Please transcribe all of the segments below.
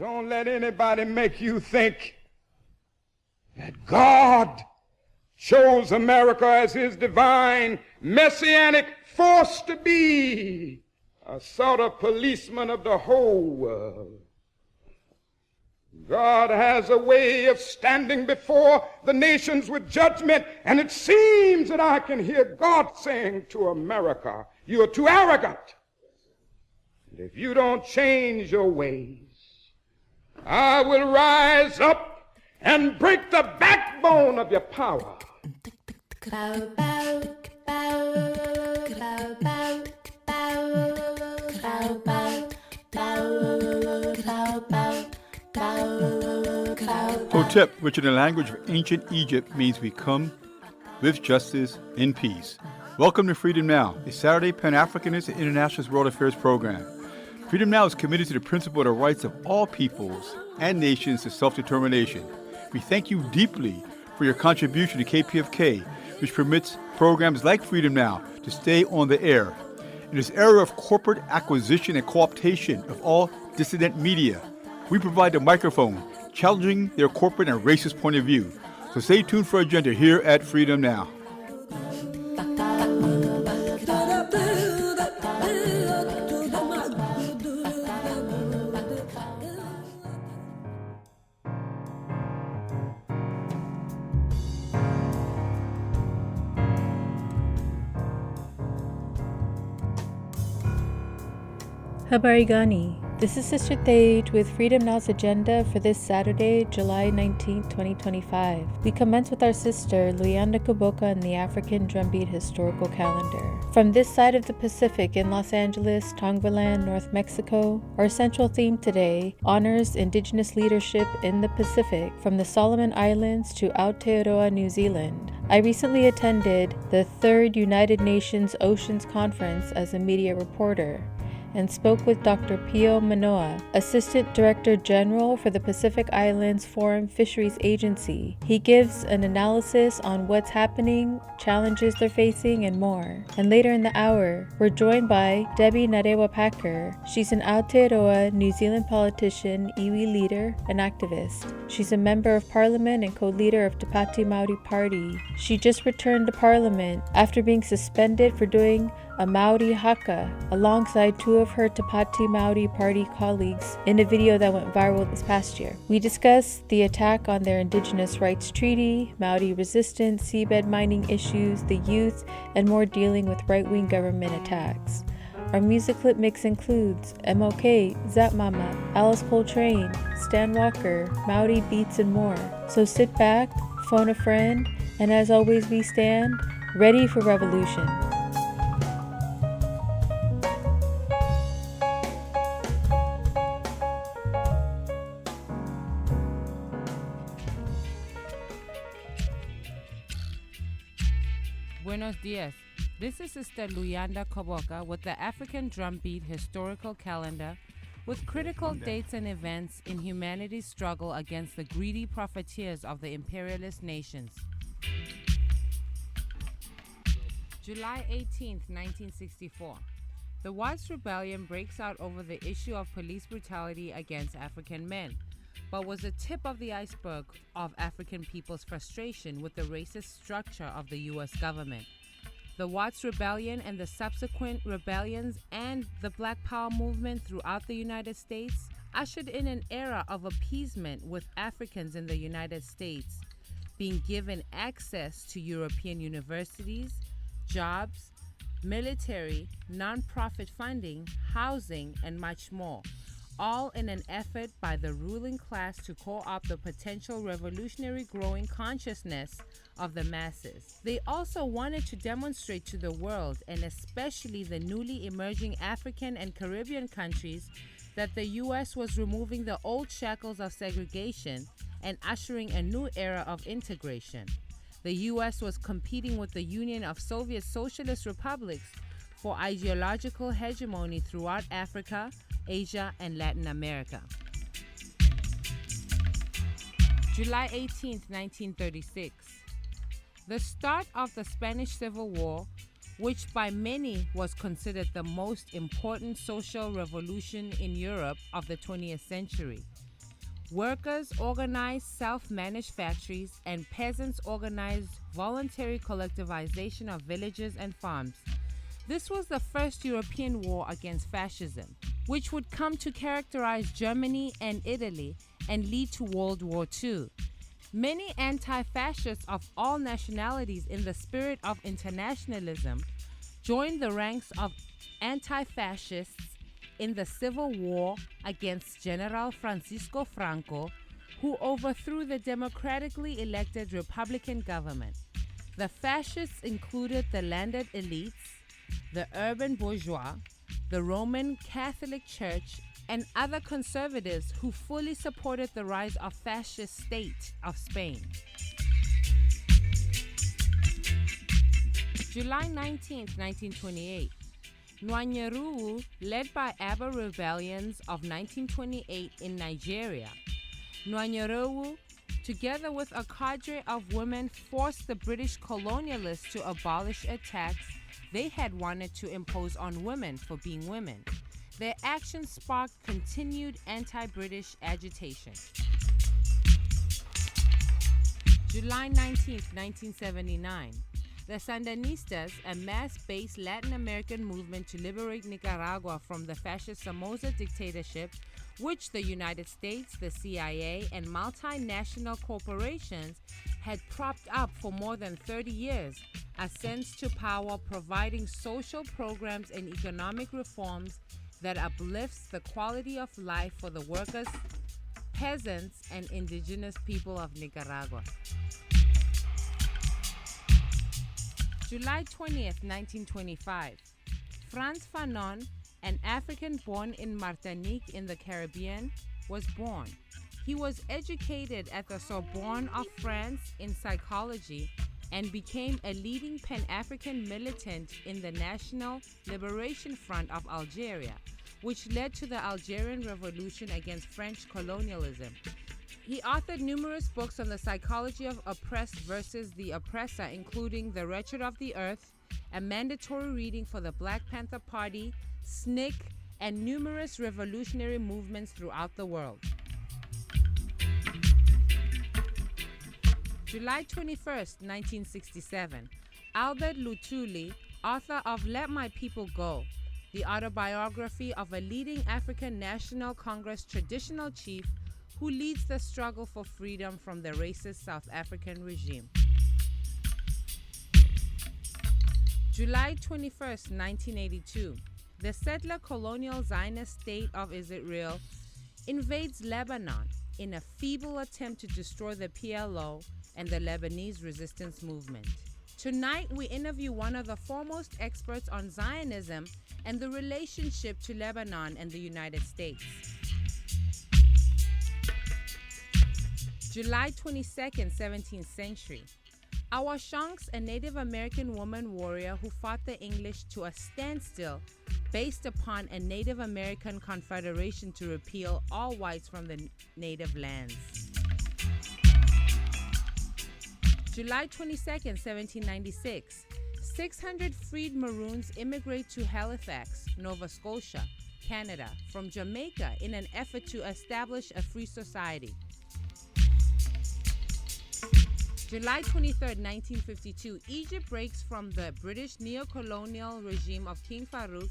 Don't let anybody make you think that God chose America as his divine messianic force to be a sort of policeman of the whole world. God has a way of standing before the nations with judgment, and it seems that I can hear God saying to America, "You are too arrogant. And if you don't change your ways, I will rise up and break the backbone of your power." Hotep, which in the language of ancient Egypt means we come with justice in peace. Welcome to Freedom Now, a Saturday Pan-Africanist and Internationalist World Affairs program. Freedom Now is committed to the principle of the rights of all peoples and nations to self-determination. We thank you deeply for your contribution to KPFK, which permits programs like Freedom Now to stay on the air. In this era of corporate acquisition and co-optation of all dissident media, we provide the microphone, challenging their corporate and racist point of view. So stay tuned for agenda here at Freedom Now. Habari gani. This is Sister Thage with Freedom Now's agenda for this Saturday, July 19, 2025. We commence with our sister, Luyanda Kaboka, and the African Drumbeat Historical Calendar. From this side of the Pacific in Los Angeles, Tongvaland, North Mexico, our central theme today honors Indigenous leadership in the Pacific, from the Solomon Islands to Aotearoa, New Zealand. I recently attended the 3rd United Nations Oceans Conference as a media reporter, and spoke with Dr. Pio Manoa, Assistant Director General for the Pacific Islands Forum Fisheries Agency. He gives an analysis on what's happening, challenges they're facing, and more. And later in the hour, we're joined by Debbie Ngarewa-Packer. She's an Aotearoa New Zealand politician, iwi leader, and activist. She's a member of Parliment and co-leader of the Pati Maori Party. She just returned to Parliament after being suspended for doing a Maori haka alongside 2 of her Te Pati Maori Party colleagues in a video that went viral this past year. We discussed the attack on their Indigenous Rights Treaty, Maori resistance, seabed mining issues, the youth, and more dealing with right-wing government attacks. Our music clip mix includes MOK, Zap Mama, Alice Coltrane, Stan Walker, Maori beats, and more. So sit back, phone a friend, and as always we stand ready for revolution. Buenos dias. This is Sister Luyanda Kaboka with the African Drumbeat Historical Calendar with critical dates and events in humanity's struggle against the greedy profiteers of the imperialist nations. July 18th, 1964. The Whites Rebellion breaks out over the issue of police brutality against African men, but was the tip of the iceberg of African people's frustration with the racist structure of the U.S. government. The Watts Rebellion and the subsequent rebellions and the Black Power movement throughout the United States ushered in an era of appeasement, with Africans in the United States being given access to European universities, jobs, military, non-profit funding, housing, and much more, all in an effort by the ruling class to co-opt the potential revolutionary growing consciousness of the masses. They also wanted to demonstrate to the world, and especially the newly emerging African and Caribbean countries, that the U.S. was removing the old shackles of segregation and ushering a new era of integration. The U.S. was competing with the Union of Soviet Socialist Republics for ideological hegemony throughout Africa, Asia, and Latin America. July 18, 1936. The start of the Spanish Civil War, which by many was considered the most important social revolution in Europe of the 20th century. Workers organized self-managed factories, and peasants organized voluntary collectivization of villages and farms. This was the first European war against fascism, which would come to characterize Germany and Italy and lead to World War II. Many anti-fascists of all nationalities in the spirit of internationalism joined the ranks of anti-fascists in the civil war against General Francisco Franco, who overthrew the democratically elected Republican government. The fascists included the landed elites, the urban bourgeois, the Roman Catholic Church, and other conservatives who fully supported the rise of fascist state of Spain. July 19, 1928. Ngarewa, led by Aba rebellions of 1928 in Nigeria. Ngarewa, together with a cadre of women, forced the British colonialists to abolish a tax they had wanted to impose on women for being women. Their actions sparked continued anti-British agitation. July 19, 1979. The Sandinistas, a mass-based Latin American movement to liberate Nicaragua from the fascist Somoza dictatorship, which the United States, the CIA, and multinational corporations had propped up for more than 30 years, ascends to power, providing social programs and economic reforms that uplifts the quality of life for the workers, peasants, and indigenous people of Nicaragua. July 20th, 1925. Frantz Fanon, an African born in Martinique in the Caribbean, was born. He was educated at the Sorbonne of France in psychology and became a leading Pan-African militant in the National Liberation Front of Algeria, which led to the Algerian Revolution against French colonialism. He authored numerous books on the psychology of oppressed versus the oppressor, including The Wretched of the Earth, a mandatory reading for the Black Panther Party, SNCC, and numerous revolutionary movements throughout the world. July 21st, 1967. Albert Luthuli, author of Let My People Go, the autobiography of a leading African National Congress traditional chief who leads the struggle for freedom from the racist South African regime. July 21st, 1982. The settler colonial Zionist state of Israel invades Lebanon in a feeble attempt to destroy the PLO and the Lebanese resistance movement. Tonight, we interview one of the foremost experts on Zionism and the relationship to Lebanon and the United States. July 22nd, 17th century. Awa Shanks, a Native American woman warrior who fought the English to a standstill based upon a Native American confederation to repeal all whites from the native lands. July 22nd, 1796. 600 freed Maroons immigrate to Halifax, Nova Scotia, Canada, from Jamaica in an effort to establish a free society. July 23, 1952, Egypt breaks from the British neo-colonial regime of King Farouk,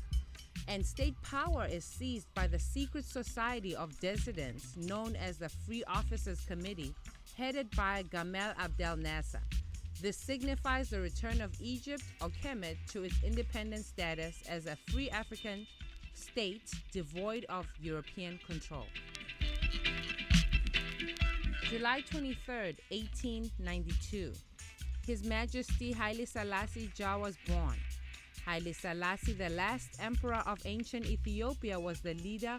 and state power is seized by the secret society of dissidents known as the Free Officers Committee, headed by Gamal Abdel Nasser. This signifies the return of Egypt, or Kemet, to its independent status as a free African state devoid of European control. July 23rd, 1892. His Majesty Haile Selassie Jah was born. Haile Selassie, the last emperor of ancient Ethiopia, was the leader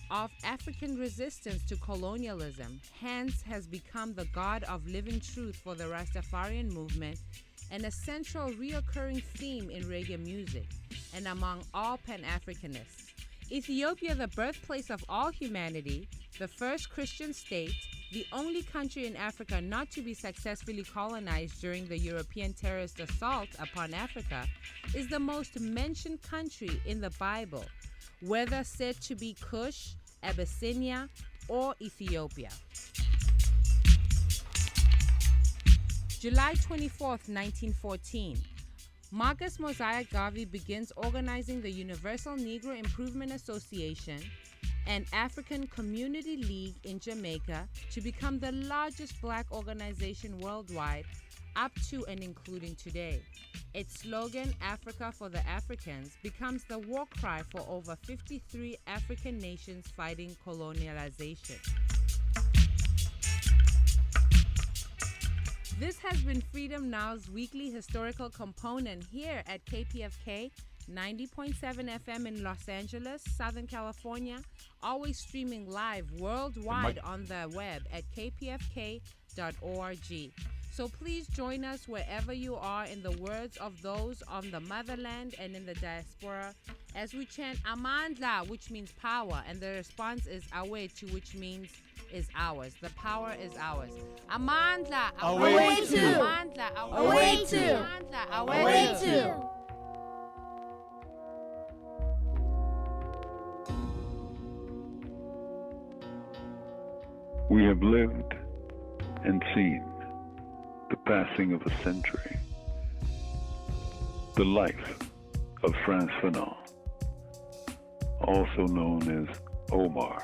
of African resistance to colonialism, hence has become the god of living truth for the Rastafarian movement and a central reoccurring theme in reggae music and among all Pan-Africanists. Ethiopia, the birthplace of all humanity, the first Christian state, the only country in Africa not to be successfully colonized during the European terrorist assault upon Africa, is the most mentioned country in the Bible, whether said to be Kush, Abyssinia, or Ethiopia. July 24th, 1914. Marcus Mosiah Garvey begins organizing the Universal Negro Improvement Association and African Community League in Jamaica to become the largest black organization worldwide up to and including today. Its slogan, Africa for the Africans, becomes the war cry for over 53 African nations fighting colonialization. This has been Freedom Now's weekly historical component here at KPFK 90.7 FM in Los Angeles, Southern California, always streaming live worldwide on the web at kpfk.org. So please join us wherever you are, in the words of those on the motherland and in the diaspora, as we chant Amandla, which means power, and the response is Awetu, which means is ours. The power is ours. Amandla, Awetu. Amandla, Awetu. Amandla, Awetu. We have lived and seen the passing of a century, the life of Frantz Fanon, also known as Omar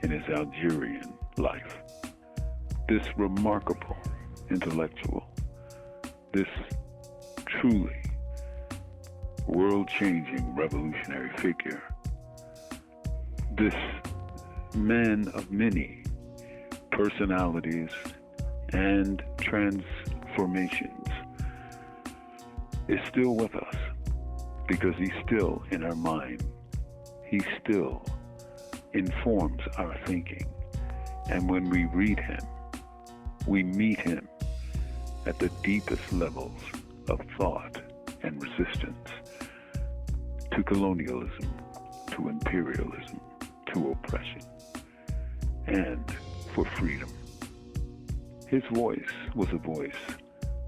in his Algerian life. This remarkable intellectual, this truly world-changing revolutionary figure, this man of many personalities and transformations, is still with us because he's still in our mind. He still informs our thinking. And when we read him, we meet him at the deepest levels of thought and resistance to colonialism, to imperialism, to oppression, and for freedom. His voice was a voice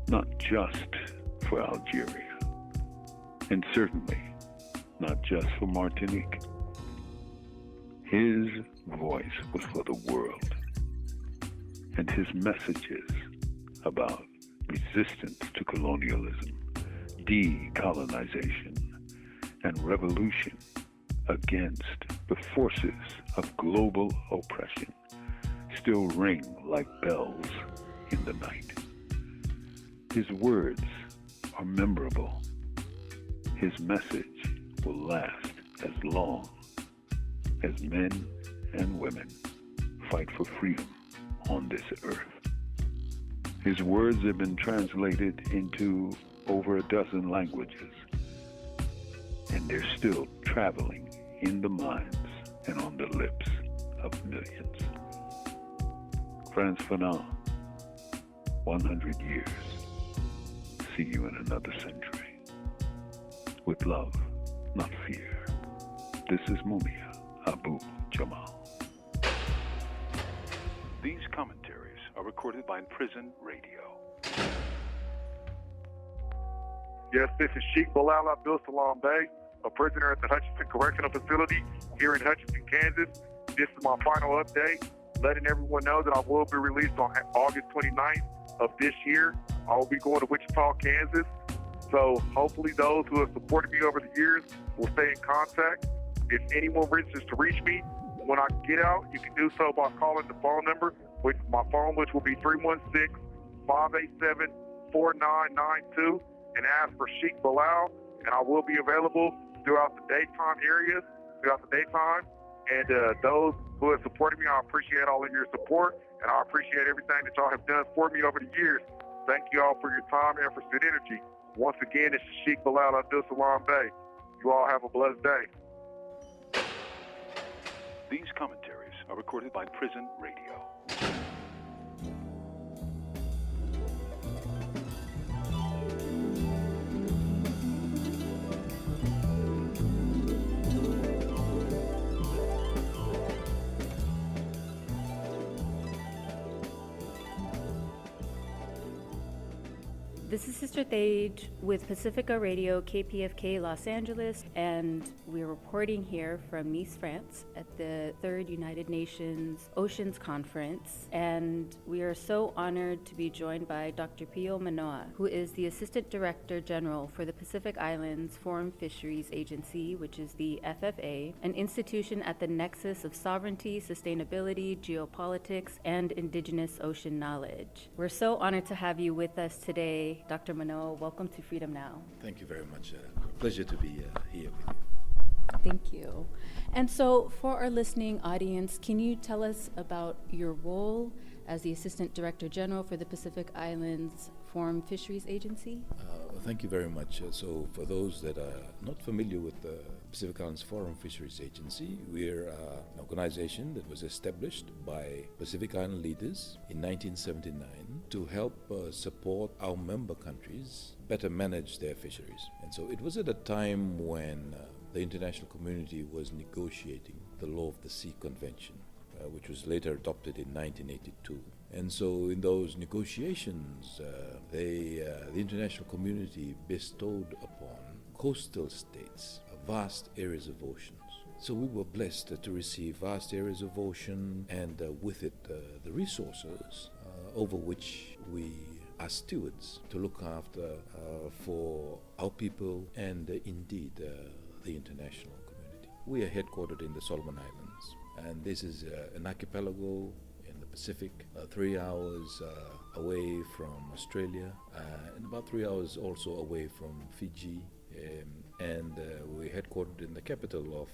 not just for Algeria, and certainly not just for Martinique. His voice was for the world, and his messages about resistance to colonialism, decolonization, and revolution against the forces of global oppression still ring like bells in the night. His words are memorable. His message will last as long as men and women fight for freedom on this earth. His words have been translated into over a dozen languages, and they're still traveling in the minds and on the lips of millions. Frantz Fanon, 100 years. See you in another century. With love, not fear. This is Mumia Abu Jamal. These commentaries are recorded by Prison Radio. Yes, this is Sheikh Bilal Abdul Salam Bey, a prisoner at the Hutchinson Correctional Facility here in Hutchinson, Kansas. This is my final update, letting everyone know that I will be released on August 29th of this year. I will be going to Wichita, Kansas. So hopefully those who have supported me over the years will stay in contact. If anyone wishes to reach me when I get out, you can do so by calling the phone number, which my phone, which will be 316-587-4992, and ask for Sheikh Bilal, and I will be available throughout the daytime. And those who have supported me, I appreciate all of your support, and I appreciate everything that y'all have done for me over the years. Thank you all for your time, efforts, and energy. Once again, this is Sheikh Bilal Abdul Salam Bey. You all have a blessed day. These commentaries are recorded by Prison Radio. This is Sister Thade with Pacifica Radio KPFK Los Angeles, and we're reporting here from Nice, France at the 3rd United Nations Oceans Conference. And we are so honored to be joined by Dr. Pio Manoa, who is the Assistant Director General for the Pacific Islands Foreign Fisheries Agency, which is the FFA, an institution at the nexus of sovereignty, sustainability, geopolitics, and indigenous ocean knowledge. We're so honored to have you with us today. Dr. Manoa, welcome to Freedom Now. Thank you very much. Pleasure to be here with you. Thank you. And so for our listening audience, can you tell us about your role as the Assistant Director General for the Pacific Islands Foreign Fisheries Agency? Thank you very much. So for those that are not familiar with the Pacific Islands Foreign Fisheries Agency, we're an organization that was established by Pacific Island leaders in 1979 to help support our member countries better manage their fisheries. And so it was at a time when the international community was negotiating the Law of the Sea Convention, which was later adopted in 1982. And so in those negotiations, the international community bestowed upon coastal states vast areas of oceans. So we were blessed to receive vast areas of ocean and with it the resources over which we are stewards to look after for our people and indeed the international community. We are headquartered in the Solomon Islands, and this is an archipelago in the Pacific, 3 hours away from Australia, and about 3 hours also away from Fiji. And we're headquartered in the capital of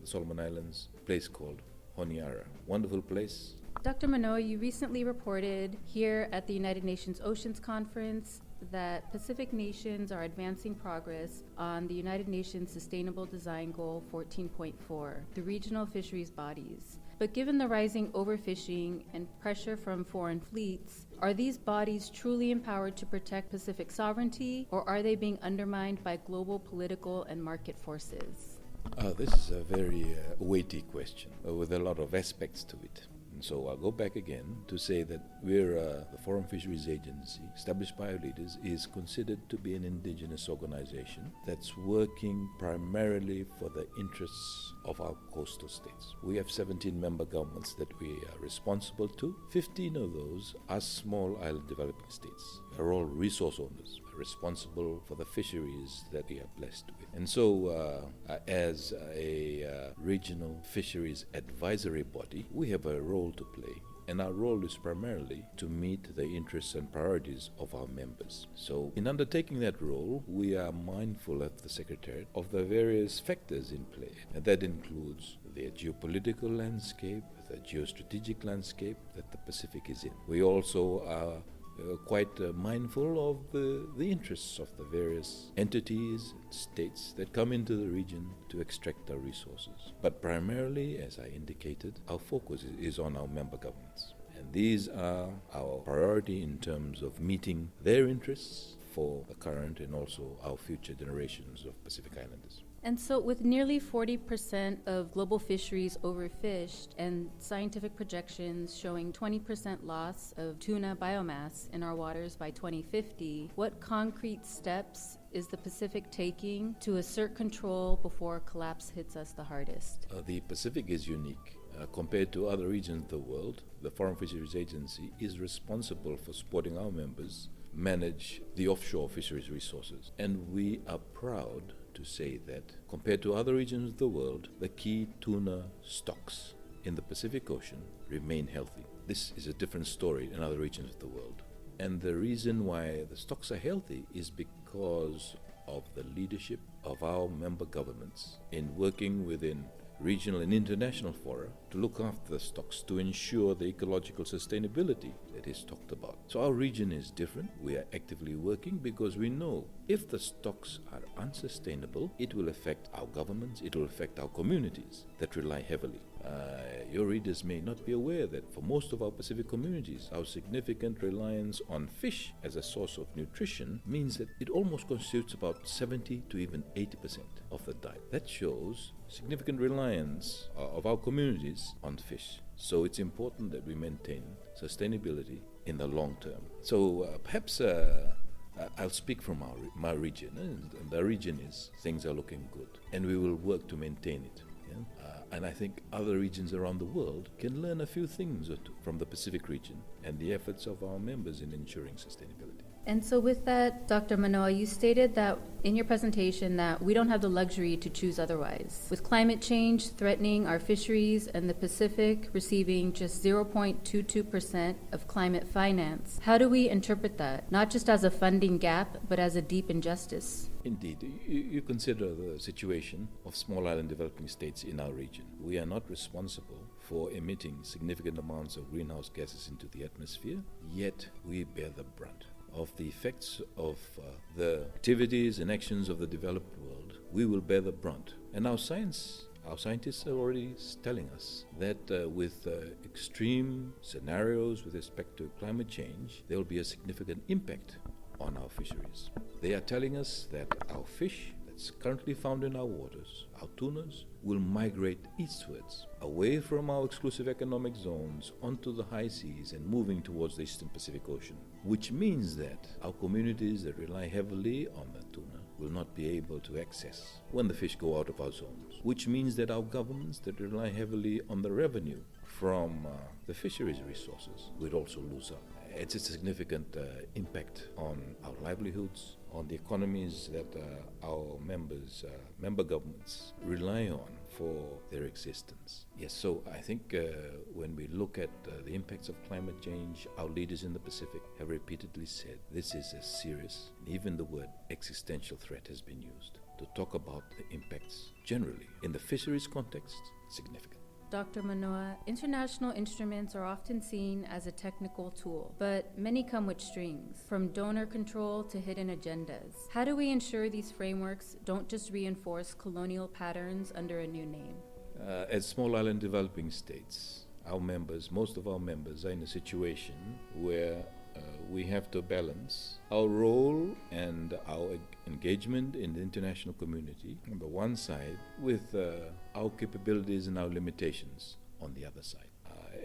the Solomon Islands, a place called Honiara. Wonderful place. Dr. Manoa, you recently reported here at the United Nations Oceans Conference that Pacific nations are advancing progress on the United Nations Sustainable Design Goal 14.4, the regional fisheries bodies. But given the rising overfishing and pressure from foreign fleets, are these bodies truly empowered to protect Pacific sovereignty, or are they being undermined by global political and market forces? This is a very weighty question with a lot of aspects to it. And so I'll go back again to say that we're the Foreign Fisheries Agency, established by our leaders, is considered to be an indigenous organization that's working primarily for the interests of our coastal states. We have 17 member governments that we are responsible to. 15 of those are small island developing states. They're all resource owners, responsible for the fisheries that we are blessed with. And so as a regional fisheries advisory body, we have a role to play. And our role is primarily to meet the interests and priorities of our members. So in undertaking that role, we are mindful at the Secretariat of the various factors in play. And that includes the geopolitical landscape, the geostrategic landscape that the Pacific is in. We also are quite mindful of the interests of the various entities and states that come into the region to extract our resources. But primarily, as I indicated, our focus is on our member governments. And these are our priority in terms of meeting their interests for the current and also our future generations of Pacific Islanders. And so with nearly 40% of global fisheries overfished and scientific projections showing 20% loss of tuna biomass in our waters by 2050, what concrete steps is the Pacific taking to assert control before collapse hits us the hardest? The Pacific is unique. Compared to other regions of the world, the Foreign Fisheries Agency is responsible for supporting our members manage the offshore fisheries resources. And we are proud to say that compared to other regions of the world, the key tuna stocks in the Pacific Ocean remain healthy. This is a different story in other regions of the world. And the reason why the stocks are healthy is because of the leadership of our member governments in working within regional and international fora to look after the stocks to ensure the ecological sustainability that is talked about. So our region is different. We are actively working because we know if the stocks are unsustainable, it will affect our governments, it will affect our communities that rely heavily. Your readers may not be aware that for most of our Pacific communities, our significant reliance on fish as a source of nutrition means that it almost constitutes about 70 to even 80% of the diet. That shows significant reliance of our communities on fish. So it's important that we maintain sustainability in the long term. So perhaps I'll speak from my region. And the region is things are looking good, and we will work to maintain it. Yeah? And I think other regions around the world can learn a few things or two from the Pacific region and the efforts of our members in ensuring sustainability. And so with that, Dr. Manoa, you stated that in your presentation that we don't have the luxury to choose otherwise. With climate change threatening our fisheries and the Pacific receiving just 0.22% of climate finance, how do we interpret that? Not just as a funding gap, but as a deep injustice. Indeed, you consider the situation of small island developing states in our region. We are not responsible for emitting significant amounts of greenhouse gases into the atmosphere, yet we bear the brunt of the effects of the activities and actions of the developed world. We will bear the brunt. And our scientists are already telling us that with extreme scenarios with respect to climate change, there will be a significant impact on our fisheries. They are telling us that our fish that's currently found in our waters, our tunas, will migrate eastwards, away from our exclusive economic zones onto the high seas and moving towards the Eastern Pacific Ocean, which means that our communities that rely heavily on the tuna will not be able to access when the fish go out of our zones, which means that our governments that rely heavily on the revenue from the fisheries resources will also lose out. It's a significant impact on our livelihoods, on the economies that our member governments rely on for their existence. Yes, so I think when we look at the impacts of climate change, our leaders in the Pacific have repeatedly said this is a serious, even the word existential threat has been used to talk about the impacts generally. In the fisheries context, significant. Dr. Manoa, international instruments are often seen as a technical tool, but many come with strings, from donor control to hidden agendas. How do we ensure these frameworks don't just reinforce colonial patterns under a new name? As small island developing states, most of our members are in a situation where we have to balance our role and our engagement in the international community on the one side with our capabilities and our limitations on the other side.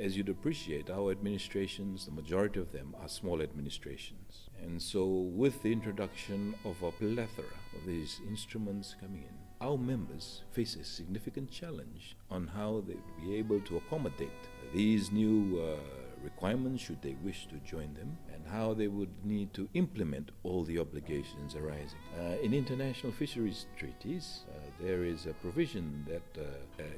As you'd appreciate, our administrations, the majority of them are small administrations. And so with the introduction of a plethora of these instruments coming in, our members face a significant challenge on how they'd be able to accommodate these new requirements should they wish to join them, and how they would need to implement all the obligations arising. In international fisheries treaties, there is a provision that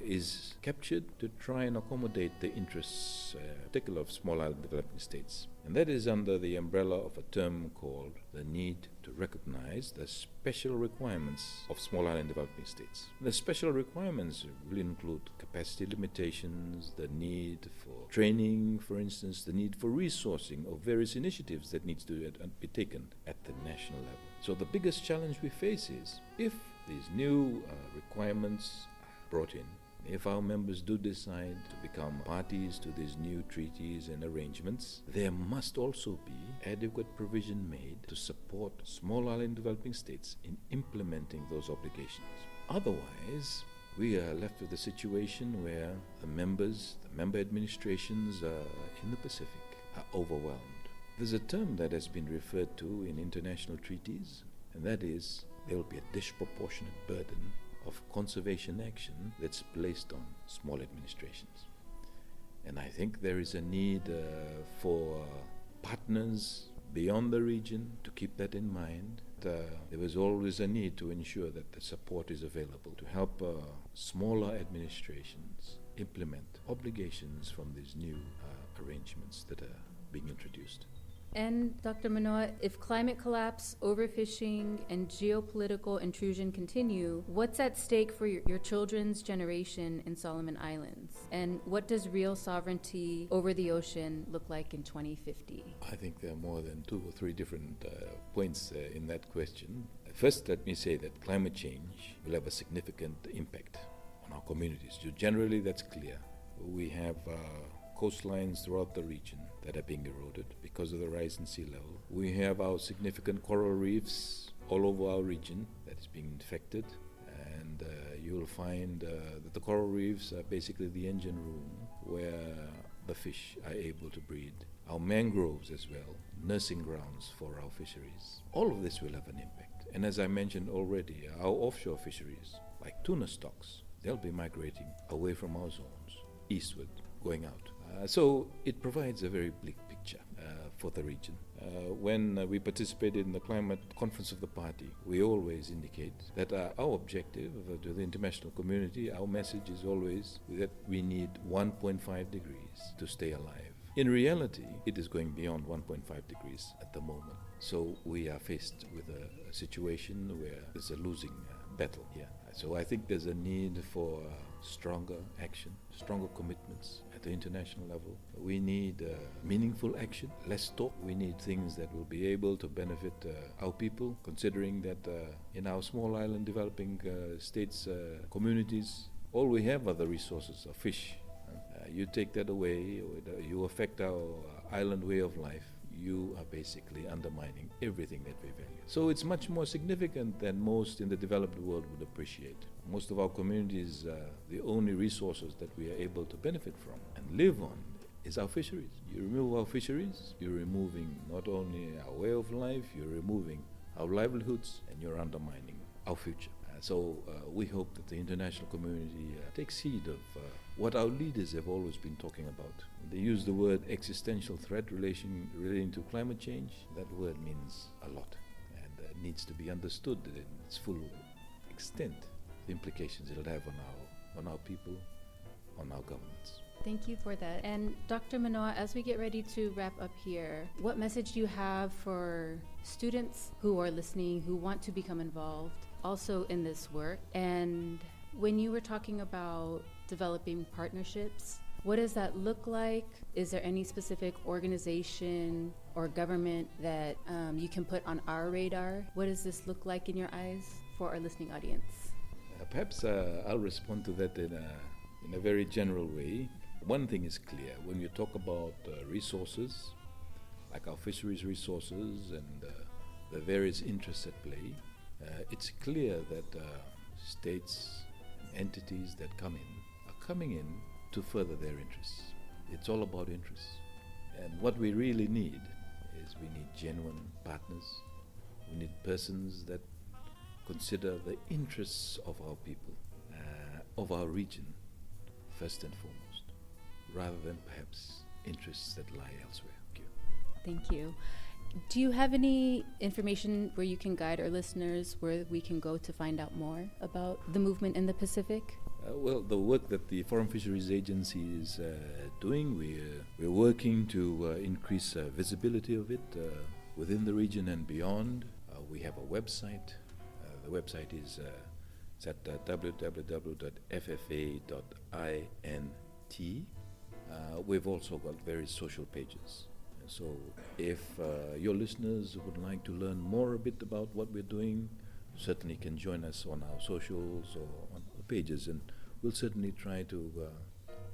is captured to try and accommodate the interests, particularly of small island developing states. And that is under the umbrella of a term called the need to recognize the special requirements of small island developing states. The special requirements will include capacity limitations, the need for training, for instance, the need for resourcing of various initiatives that needs to be taken at the national level. So the biggest challenge we face is if these new requirements are brought in, if our members do decide to become parties to these new treaties and arrangements, there must also be adequate provision made to support small island developing states in implementing those obligations. Otherwise, we are left with a situation where the member administrations in the Pacific are overwhelmed. There's a term that has been referred to in international treaties, and that is there will be a disproportionate burden of conservation action that's placed on small administrations. And I think there is a need for partners beyond the region to keep that in mind. There was always a need to ensure that the support is available to help smaller administrations implement obligations from these new arrangements that are being introduced. And Dr. Manoa, if climate collapse, overfishing, and geopolitical intrusion continue, what's at stake for your children's generation in Solomon Islands? And what does real sovereignty over the ocean look like in 2050? I think there are more than 2 or 3 different points in that question. First, let me say that climate change will have a significant impact on our communities. Generally, that's clear. We have coastlines throughout the region that are being eroded because of the rise in sea level. We have our significant coral reefs all over our region that is being infected, and you will find that the coral reefs are basically the engine room where the fish are able to breed, our mangroves as well, nursing grounds for our fisheries. All of this will have an impact. And as I mentioned already, our offshore fisheries, like tuna stocks, they'll be migrating away from our zones, eastward, going out. So it provides a very bleak picture for the region. When we participated in the climate conference of the Pati, we always indicate that our objective to the international community, our message is always that we need 1.5 degrees to stay alive. In reality, it is going beyond 1.5 degrees at the moment. So we are faced with a situation where there's a losing battle here. So I think there's a need for stronger action, stronger commitments at the international level. We need meaningful action, less talk. We need things that will be able to benefit our people, considering that in our small island developing states, communities, all we have are the resources of fish. You take that away, you affect our island way of life, you are basically undermining everything that we value. So it's much more significant than most in the developed world would appreciate. Most of our communities, the only resources that we are able to benefit from and live on is our fisheries. You remove our fisheries, you're removing not only our way of life, you're removing our livelihoods, and you're undermining our future. So we hope that the international community takes heed of what our leaders have always been talking about. They use the word existential threat relating to climate change. That word means a lot and needs to be understood in its full extent, the implications it'll have on our people, on our governments. Thank you for that. And Dr. Manoa, as we get ready to wrap up here, what message do you have for students who are listening, who want to become involved also in this work? And when you were talking about developing partnerships, what does that look like? Is there any specific organization or government that you can put on our radar? What does this look like in your eyes for our listening audience? Perhaps I'll respond to that in a very general way. One thing is clear, when you talk about resources, like our fisheries resources and the various interests at play, it's clear that states and entities that come in are coming in to further their interests. It's all about interests. And what we really need is we need genuine partners. We need persons that consider the interests of our people, of our region, first and foremost, rather than perhaps interests that lie elsewhere. Thank you. Do you have any information where you can guide our listeners where we can go to find out more about the movement in the Pacific? Well, the work that the Foreign Fisheries Agency is doing, we're working to increase visibility of it within the region and beyond. We have a website. The website is at www.ffa.int. We've also got various social pages. So if your listeners would like to learn more a bit about what we're doing, certainly can join us on our socials or on the pages, and we'll certainly try to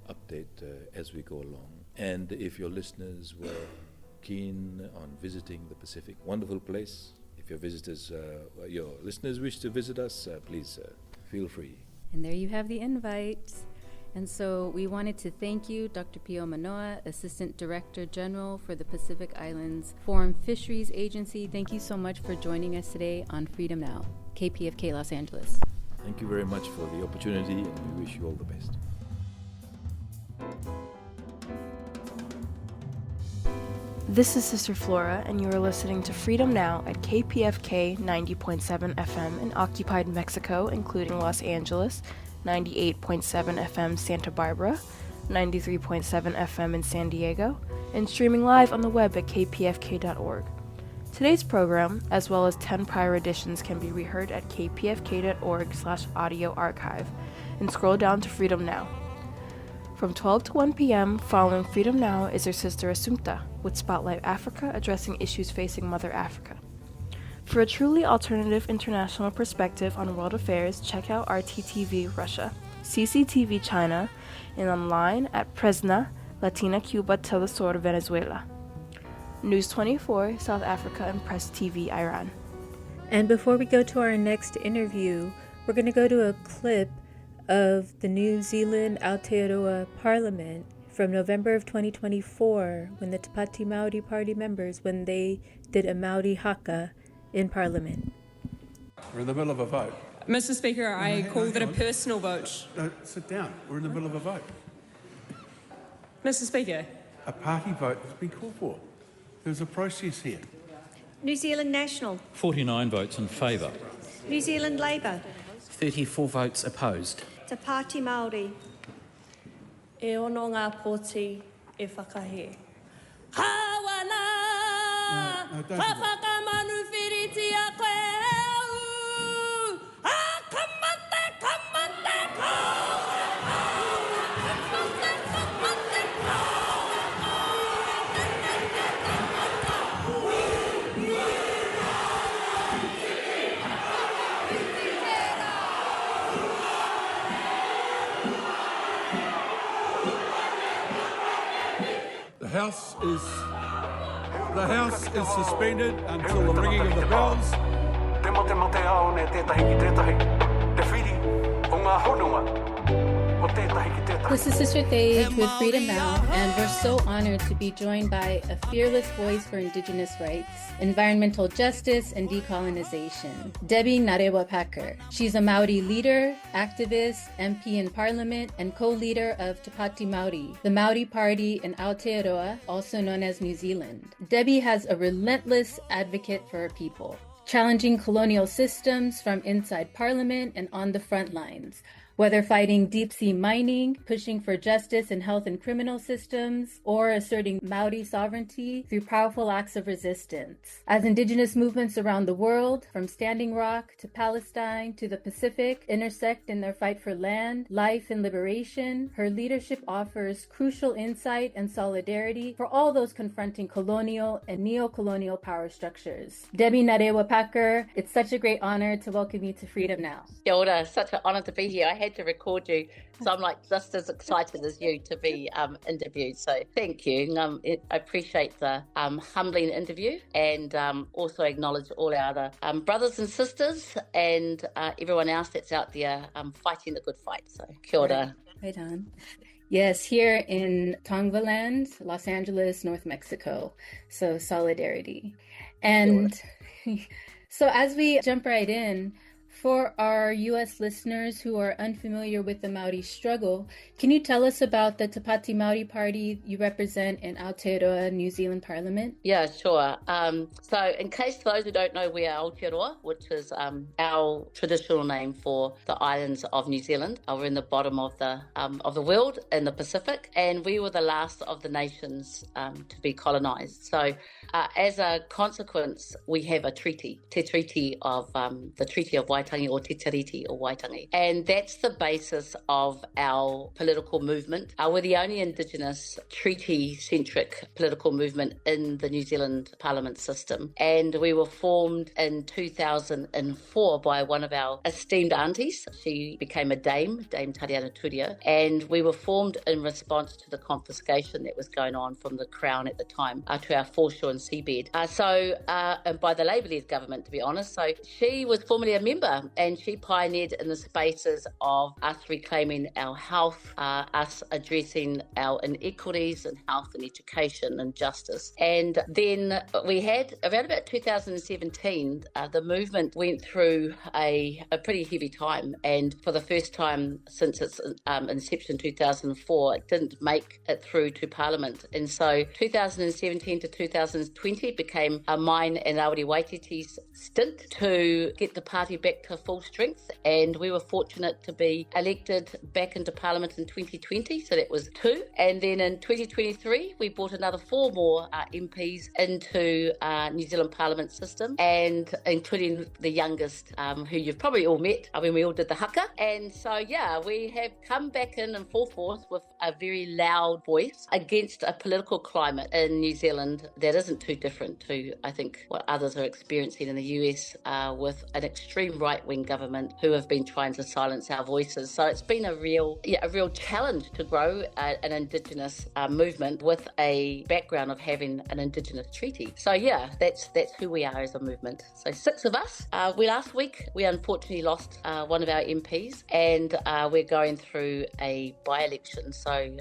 update as we go along. And if your listeners were keen on visiting the Pacific, wonderful place. If your listeners wish to visit us, please feel free. And there you have the invite. And so we wanted to thank you, Dr. Pio Manoa, Assistant Director General for the Pacific Islands Foreign Fisheries Agency. Thank you so much for joining us today on Freedom Now, KPFK Los Angeles. Thank you very much for the opportunity, and we wish you all the best. This is Sister Flora, and you are listening to Freedom Now at KPFK 90.7 FM in occupied Mexico, including Los Angeles, 98.7 FM Santa Barbara, 93.7 FM in San Diego, and streaming live on the web at kpfk.org. Today's program, as well as 10 prior editions, can be reheard at kpfk.org/audio archive, and scroll down to Freedom Now. From 12 to 1 p.m., following Freedom Now is our sister Assumpta, with Spotlight Africa addressing issues facing Mother Africa. For a truly alternative international perspective on world affairs, check out RTTV Russia, CCTV China, and online at Presna, Latina Cuba Telesur Venezuela, News 24 South Africa, and Press TV Iran. And before we go to our next interview, we're going to go to a clip of the New Zealand Aotearoa Parliament from November of 2024 when the Pati Maori Party members, when they did a Maori haka in Parliament. We're in the middle of a vote. Mr. Speaker, I call that a personal vote. No, sit down. We're in the middle of a vote. Mr. Speaker. A party vote has been called for. There's a process here. New Zealand National. 49 votes in favour. New Zealand Labour. 34 votes opposed. Te Pāti Māori. E ono ngā pōti e whakahe. Kawana! Ka whakamanu whiriti a koe au. Kamate, kamate, The House is suspended until the ringing of the bells. Te mate ao ne tētahi ki tētahi. Te whiri o ngā honua o tētahi ki tētahi. This is Sister Thage with Freedom Now, and we're so honored to be joined by a fearless voice for Indigenous rights, environmental justice, and decolonization, Debbie Ngarewa-Packer. She's a Maori leader, activist, MP in Parliament, and co-leader of Te Pati Maori, the Maori Party in Aotearoa, also known as New Zealand. Debbie has a relentless advocate for her people, challenging colonial systems from inside Parliament and on the front lines, whether fighting deep-sea mining, pushing for justice in health and criminal systems, or asserting Maori sovereignty through powerful acts of resistance. As Indigenous movements around the world, from Standing Rock to Palestine to the Pacific, intersect in their fight for land, life, and liberation, her leadership offers crucial insight and solidarity for all those confronting colonial and neo-colonial power structures. Debbie Ngarewa-Packer, it's such a great honor to welcome you to Freedom Now. Kia ora, such an honor to be here. I had to record you, so I'm like just as excited as you to be interviewed. So thank you. I appreciate the humbling interview, and also acknowledge all our other brothers and sisters and everyone else that's out there fighting the good fight. So kia ora. Right on. Yes, here in Tongvaland, Los Angeles, North Mexico. So solidarity. And so as we jump right in, for our U.S. listeners who are unfamiliar with the Maori struggle, can you tell us about the Te Pati Maori Party you represent in Aotearoa, New Zealand Parliament? Yeah, sure. So in case those who don't know, we are Aotearoa, which is our traditional name for the islands of New Zealand. We're in the bottom of the world in the Pacific, and we were the last of the nations to be colonised. So as a consequence, we have a treaty, the Treaty of Waitangi, or Te Tiriti or Waitangi. And that's the basis of our political movement. We're the only Indigenous treaty-centric political movement in the New Zealand Parliament system. And we were formed in 2004 by one of our esteemed aunties. She became a Dame Tariana Turia. And we were formed in response to the confiscation that was going on from the Crown at the time to our foreshore and seabed. And by the Labour-led government, to be honest. So she was formerly a member, and she pioneered in the spaces of us reclaiming our health, us addressing our inequities in health and education and justice. And then we had, around about 2017, the movement went through a pretty heavy time. And for the first time since its inception, 2004, it didn't make it through to Parliament. And so 2017 to 2020 became a mine and Aori Waititi's stint to get the party back to full strength, and we were fortunate to be elected back into Parliament in 2020, so that was 2. And then in 2023 we brought another 4 more MPs into New Zealand Parliament system, and including the youngest, who you've probably all met when we all did the haka. And so we have come back in full force with a very loud voice against a political climate in New Zealand that isn't too different to, I think, what others are experiencing in the US, with an extreme right right-wing government who have been trying to silence our voices. So it's been a real challenge to grow an Indigenous movement with a background of having an Indigenous treaty. So yeah, that's who we are as a movement. So 6 of us. Last week we unfortunately lost one of our MPs, and we're going through a by-election. So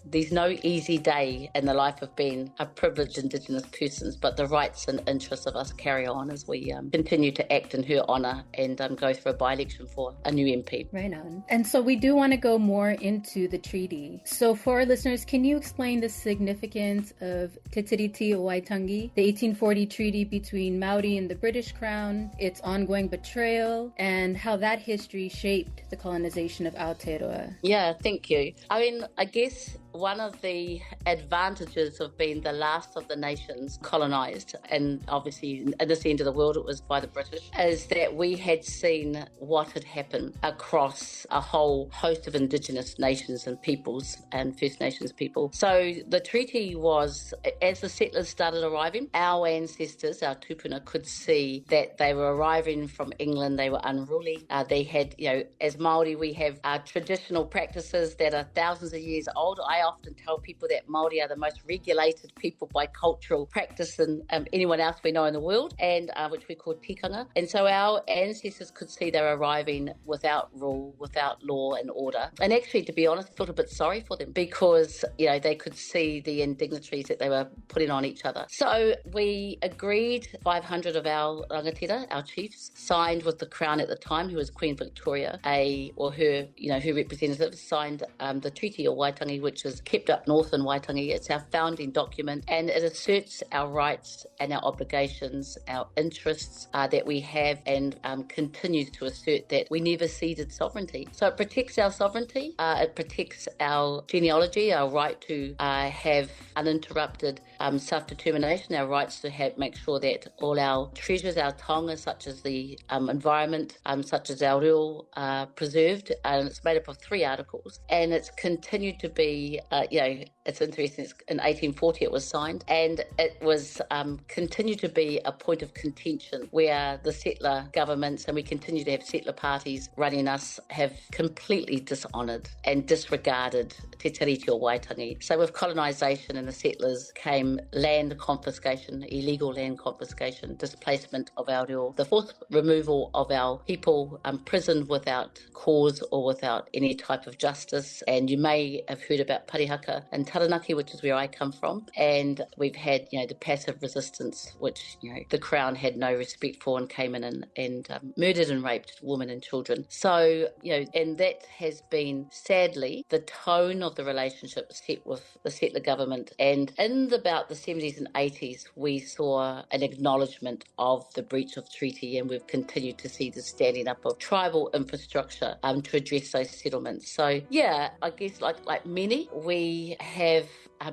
there's no easy day in the life of being a privileged Indigenous persons, but the rights and interests of us carry on as we continue to act in her honour and go through a by-election for a new MP. Right on. And so we do want to go more into the treaty. So for our listeners, can you explain the significance of Te Tiriti o Waitangi, the 1840 treaty between Maori and the British Crown, its ongoing betrayal, and how that history shaped the colonization of Aotearoa? Yeah, thank you. I mean, I guess one of the advantages of being the last of the nations colonised, and obviously at this end of the world it was by the British, is that we had seen what had happened across a whole host of Indigenous nations and peoples and First Nations people. So the treaty was, as the settlers started arriving, our ancestors, our tupuna, could see that they were arriving from England. They were unruly. They had, as Maori, we have traditional practices that are thousands of years old. I often tell people that Maori are the most regulated people by cultural practice than anyone else we know in the world, and which we call tikanga. And so our ancestors could see they were arriving without rule, without law and order. And actually, to be honest, I felt a bit sorry for them because, they could see the indignities that they were putting on each other. So we agreed, 500 of our rangatira, our chiefs, signed with the Crown at the time, who was Queen Victoria, her representative, signed the Treaty of Waitangi, which is kept up north in Waitangi. It's our founding document, and it asserts our rights and our obligations, our interests that we have, and continues to assert that we never ceded sovereignty. So it protects our sovereignty, it protects our genealogy, our right to have uninterrupted self-determination, our rights to make sure that all our treasures, our taonga, such as the environment, such as our reo, are preserved. And it's made up of 3 articles, and it's continued to be, it's interesting. In 1840 it was signed, and it was continued to be a point of contention where the settler governments, and we continue to have settler parties running us, have completely dishonoured and disregarded Te Tiriti o Waitangi. So with colonisation and the settlers came land confiscation, illegal land confiscation, displacement of our reo, the forced removal of our people, imprisoned without cause or without any type of justice. And you may have heard about Parihaka and Taranaki, which is where I come from, and we've had the passive resistance, which the Crown had no respect for and came in and murdered and raped women and children. So and that has been sadly the tone of the relationship set with the settler government. And in about the 70s and 80s we saw an acknowledgement of the breach of treaty, and we've continued to see the standing up of tribal infrastructure to address those settlements. So I guess like many, we have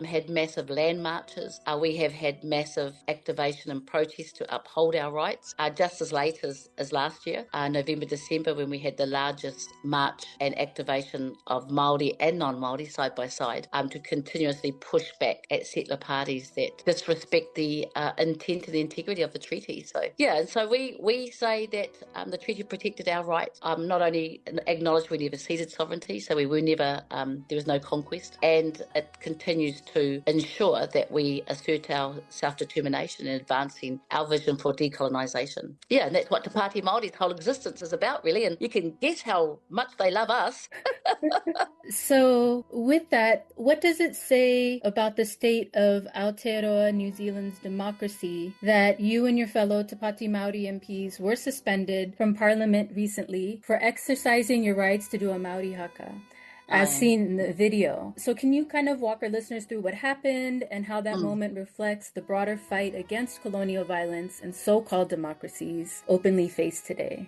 had massive land marches. We have had massive activation and protest to uphold our rights. Just as late as last year, November, December, when we had the largest march and activation of Maori and non-Maori side by side, to continuously push back at settler parties that disrespect the intent and the integrity of the treaty. So and so we say that the treaty protected our rights. Not only acknowledged we never ceded sovereignty, so we were never, there was no conquest, and it continues to ensure that we assert our self-determination in advancing our vision for decolonisation. And that's what Te Pāti Māori's whole existence is about, really, and you can guess how much they love us. So with that, what does it say about the state of Aotearoa, New Zealand's democracy, that you and your fellow Te Pāti Māori MPs were suspended from Parliament recently for exercising your rights to do a Maori haka, as seen in the video? So can you kind of walk our listeners through what happened and how that moment reflects the broader fight against colonial violence and so-called democracies openly faced today?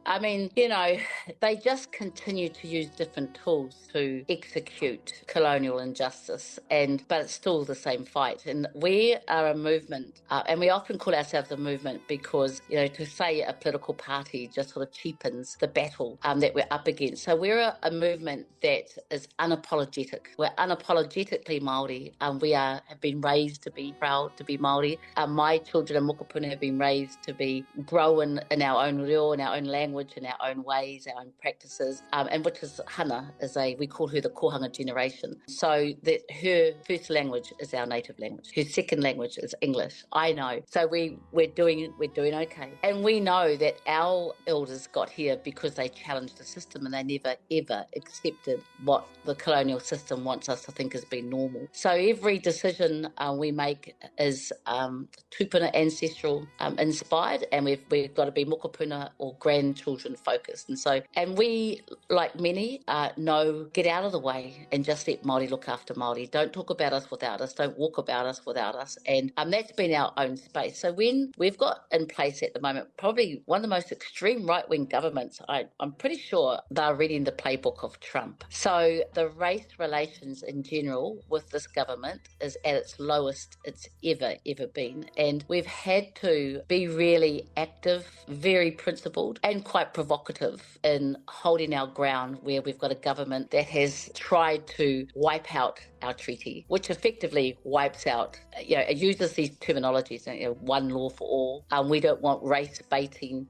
I mean, they just continue to use different tools to execute colonial injustice, but it's still the same fight. And we are a movement, and we often call ourselves a movement because, to say a political party just sort of cheapens the battle that we're up against. So we're a movement that that is unapologetic. We're unapologetically Maori. We have been raised to be proud to be Maori. My children in Mokopuna have been raised to be grown in our own reo, in our own language, in our own ways, our own practices, and which is Hana, we call her the kohanga generation. So that her first language is our native language. Her second language is English. I know. So we're doing okay. And we know that our elders got here because they challenged the system and they never ever accepted what the colonial system wants us to think has been normal. So every decision we make is tupuna ancestral inspired, and we've got to be mokopuna or grandchildren focused. And we, like many, know, get out of the way and just let Māori look after Māori. Don't talk about us without us. Don't walk about us without us. And that's been our own space. So when we've got in place at the moment probably one of the most extreme right-wing governments, I'm pretty sure they're reading the playbook of Trump. So the race relations in general with this government is at its lowest it's ever been. And we've had to be really active, very principled, and quite provocative in holding our ground where we've got a government that has tried to wipe out our treaty, which effectively wipes out, it uses these terminologies, one law for all. We don't want race-baiting,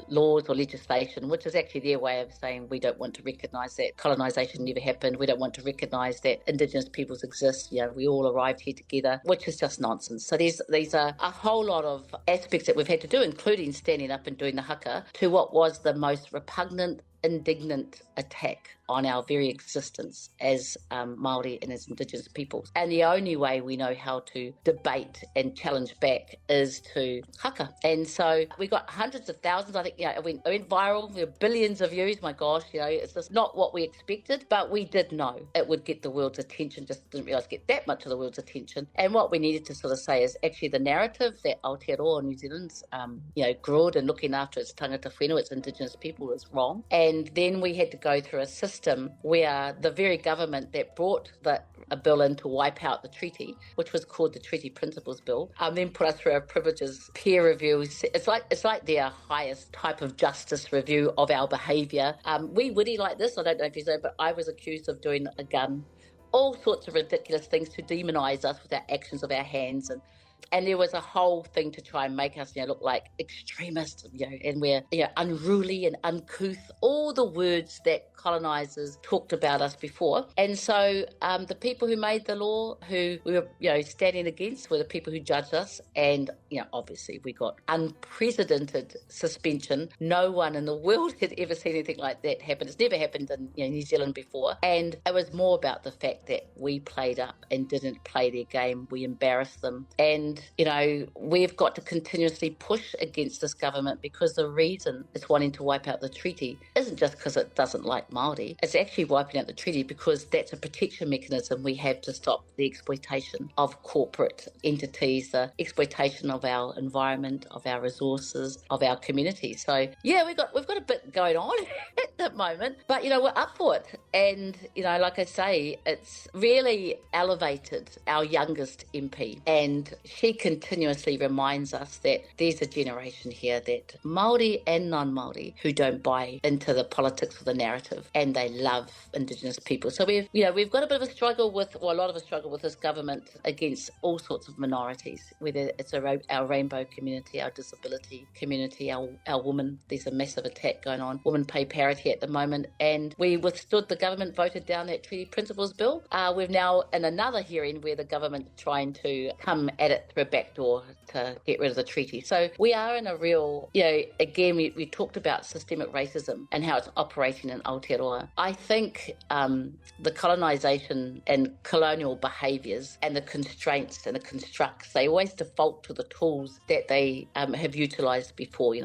laws or legislation, which is actually their way of saying we don't want to recognise that colonisation never happened. We don't want to recognise that Indigenous peoples exist. We all arrived here together, which is just nonsense. So these are a whole lot of aspects that we've had to do, including standing up and doing the haka to what was the most repugnant, indignant attack on our very existence as Māori and as Indigenous peoples. And the only way we know how to debate and challenge back is to haka. And so we got hundreds of thousands, I think, it went viral, billions of views, my gosh, it's just not what we expected, but we did know it would get the world's attention, just didn't realise get that much of the world's attention. And what we needed to sort of say is actually the narrative that Aotearoa New Zealand's, growed and looking after its tangata whenua, its Indigenous people, is wrong. And then we had to go through a system where the very government that brought a bill in to wipe out the treaty, which was called the Treaty Principles Bill, then put us through our privileges, peer reviews. It's like their highest type of justice review of our behaviour. We witty like this, I don't know if you know, but I was accused of doing a gun, all sorts of ridiculous things to demonise us with our actions of our hands, and there was a whole thing to try and make us, look like extremists, and we're, unruly and uncouth, all the words that colonisers talked about us before. And so the people who made the law, who we were, standing against, were the people who judged us. And, obviously we got unprecedented suspension. No one in the world had ever seen anything like that happen. It's never happened in New Zealand before. And it was more about the fact that we played up and didn't play their game. We embarrassed them. And, we've got to continuously push against this government, because the reason it's wanting to wipe out the treaty isn't just because it doesn't like Māori. It's actually wiping out the treaty because that's a protection mechanism we have to stop the exploitation of corporate entities, the exploitation of our environment, of our resources, of our communities. So, we've got a bit going on at the moment, but, we're up for it. And, like I say, it's really elevated our youngest MP, and she continuously reminds us that there's a generation here that Māori and non-Māori who don't buy into the politics or the narrative, and they love Indigenous people. So we've got a bit of a struggle with, or a lot of a struggle with this government against all sorts of minorities, whether it's our rainbow community, our disability community, our women. There's a massive attack going on, women pay parity at the moment, and we withstood the government, voted down that Treaty Principles Bill. We've now in another hearing where the government trying to come at it through a back door to get rid of the treaty. So we are in a real, again, we talked about systemic racism and how it's operating in Aotearoa. I think the colonisation and colonial behaviours and the constraints and the constructs, they always default to the tools that they have utilised before.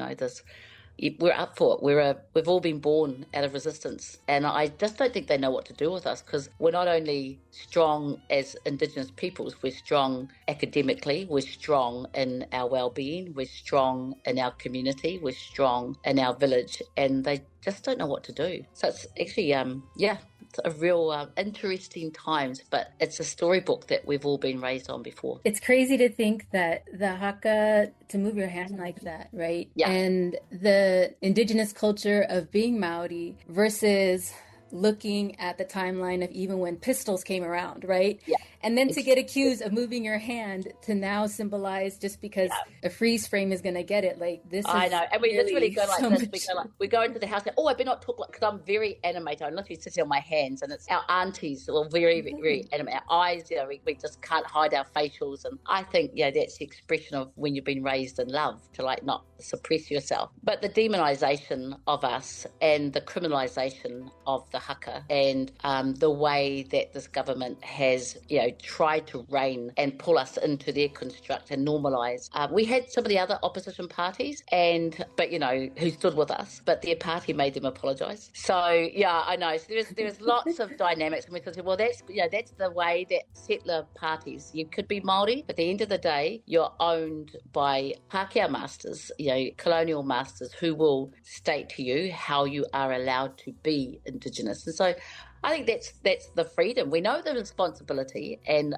We're up for it. We've all been born out of resistance, and I just don't think they know what to do with us, because we're not only strong as Indigenous peoples, we're strong academically, we're strong in our well-being, we're strong in our community, we're strong in our village, and they just don't know what to do. So it's actually, it's a real interesting times, but it's a storybook that we've all been raised on before. It's crazy to think that the haka, to move your hand like that, right? Yeah. And the Indigenous culture of being Maori versus looking at the timeline of even when pistols came around, right? Yeah. And then to get accused of moving your hand to now symbolize just because a freeze frame is going to get it. Like, this is I know. And we literally go like so this. We go into the house and, I better not talk like, because I'm very animated. I'm literally sitting on my hands, and it's our aunties are very, very animated. Our eyes, we just can't hide our facials. And I think, that's the expression of when you've been raised in love, to like not suppress yourself. But the demonisation of us and the criminalisation of the haka, and the way that this government has, tried to rein and pull us into their construct and normalise. We had some of the other opposition parties, but who stood with us, but their party made them apologise. So I know. So there's lots of dynamics, and we could say, well, that's the way that settler parties. You could be Maori, but at the end of the day, you're owned by Pākehā masters, colonial masters, who will state to you how you are allowed to be Indigenous. And so I think that's the freedom. We know the responsibility, and